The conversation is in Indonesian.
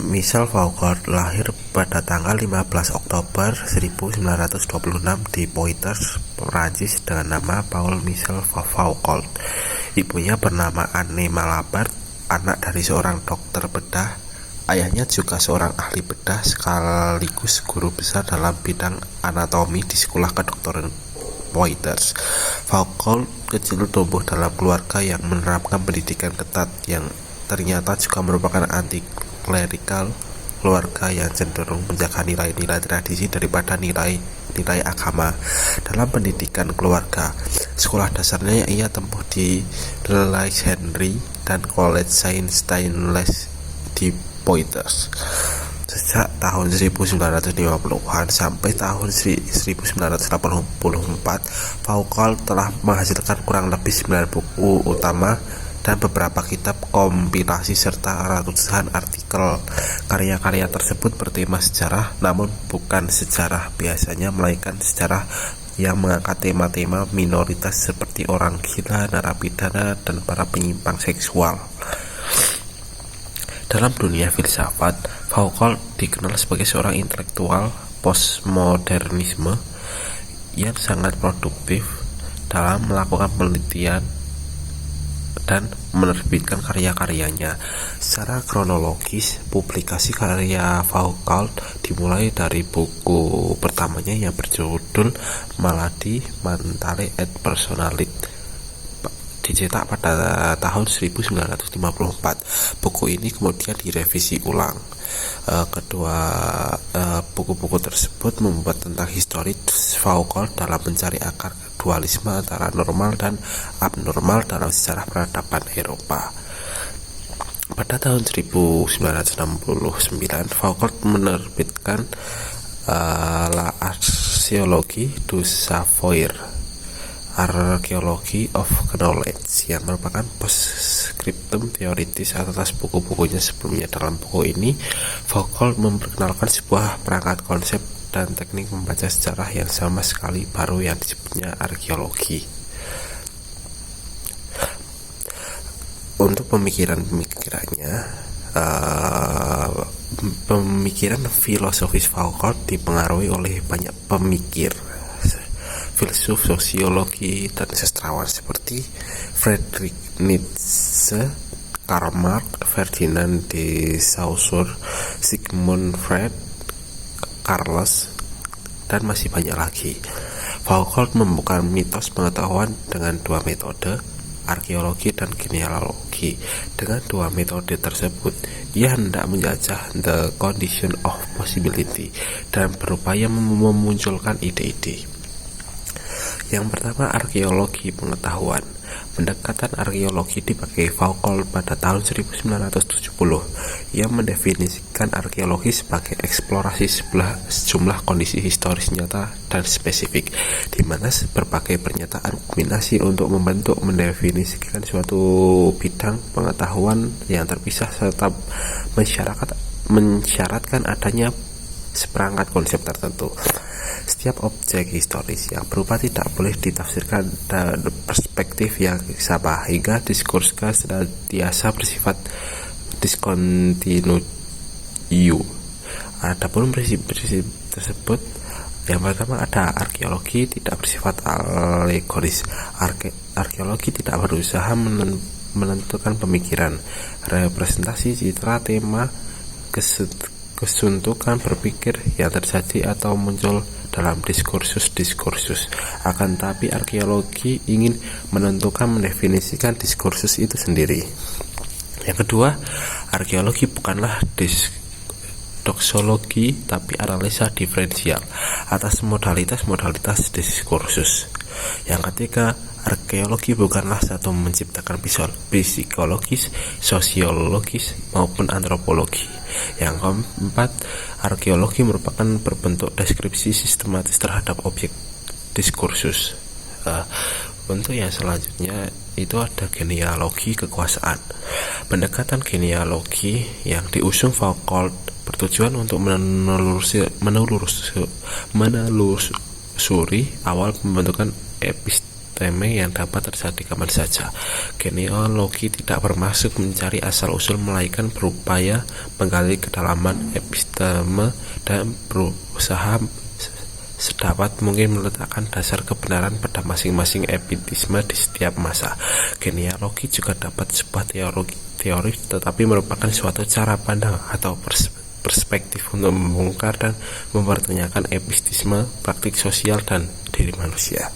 Michel Foucault lahir pada tanggal 15 Oktober 1926 di Poitiers, Prancis dengan nama Paul Michel Foucault. Ibunya bernama Anne Malabert, anak dari seorang dokter bedah. Ayahnya juga seorang ahli bedah sekaligus guru besar dalam bidang anatomi di sekolah kedokteran Poitiers. Foucault kecil tumbuh dalam keluarga yang menerapkan pendidikan ketat yang ternyata juga merupakan anti-klerikal, keluarga yang cenderung menjaga nilai-nilai tradisi daripada nilai agama. Dalam pendidikan keluarga, sekolah dasarnya ia tempuh di Les Henry dan Collège Saint-Stanislas di Poitiers. Sejak tahun 1950-an sampai tahun 1984, Foucault telah menghasilkan kurang lebih 9 buku utama dan beberapa kitab kompilasi serta ratusan artikel. Karya-karya tersebut bertema sejarah, namun bukan sejarah biasanya, melainkan sejarah yang mengangkat tema-tema minoritas seperti orang gila, narapidana, dan para penyimpang seksual. Dalam dunia filsafat, Foucault dikenal sebagai seorang intelektual postmodernisme yang sangat produktif dalam melakukan penelitian dan menerbitkan karya-karyanya. Secara kronologis, publikasi karya Foucault dimulai dari buku pertamanya yang berjudul Maladie mentale et personalite, dicetak pada tahun 1954. Buku ini kemudian direvisi ulang. Kedua buku-buku tersebut membuat tentang histori Foucault dalam mencari akar dualisme antara normal dan abnormal dalam sejarah peradaban Eropa. Pada tahun 1969, Foucault menerbitkan La Archéologie du Savoir, Archaeology of Knowledge, yang merupakan postscriptum teoritis atas buku-bukunya sebelumnya. Dalam buku ini, Foucault memperkenalkan sebuah perangkat konsep dan teknik membaca sejarah yang sama sekali baru yang disebutnya arkeologi. Untuk pemikiran filosofis Foucault dipengaruhi oleh banyak pemikir, filsuf, sosiologi, dan sastrawan seperti Friedrich Nietzsche, Karl Marx, Ferdinand de Saussure, Sigmund Freud, Carlos, dan masih banyak lagi. Foucault membuka mitos pengetahuan dengan dua metode, arkeologi dan genealogi. Dengan dua metode tersebut, ia hendak menjajah the condition of possibility dan berupaya memunculkan ide-ide. Yang pertama, arkeologi pengetahuan. Pendekatan arkeologi dipakai Foucault pada tahun 1970. Ia mendefinisikan arkeologi sebagai eksplorasi sejumlah kondisi historis nyata dan spesifik, di mana berbagai pernyataan kombinasi untuk mendefinisikan suatu bidang pengetahuan yang terpisah serta mensyaratkan adanya seperangkat konsep tertentu. Setiap objek historis yang berupa tidak boleh ditafsirkan dari perspektif yang sama, hingga diskursnya senantiasa bersifat diskontinu. Adapun prinsip-prinsip tersebut, yang pertama ada arkeologi tidak bersifat alegoris. Arkeologi tidak berusaha menentukan pemikiran, representasi, citra, tema, kesuntukan berpikir yang terjadi atau muncul dalam diskursus. Akan tapi arkeologi ingin mendefinisikan diskursus itu sendiri. Yang kedua, arkeologi bukanlah doksologi, tapi analisa diferensial atas modalitas diskursus. Yang ketiga, arkeologi bukanlah satu menciptakan psikologis, sosiologis, maupun antropologi. Yang keempat, arkeologi merupakan berbentuk deskripsi sistematis terhadap objek diskursus. Untuk yang selanjutnya itu ada genealogi kekuasaan. Pendekatan genealogi yang diusung Foucault bertujuan untuk menelusuri awal pembentukan episteme yang dapat terjadi kapan saja. Genealogi tidak bermaksud mencari asal-usul, melainkan berupaya menggali kedalaman episteme dan berusaha sedapat mungkin meletakkan dasar kebenaran pada masing-masing epistisme di setiap masa. Genealogi juga dapat sebuah teori, tetapi merupakan suatu cara pandang atau perspektif untuk membongkar dan mempertanyakan epistisme, praktik sosial, dan diri manusia.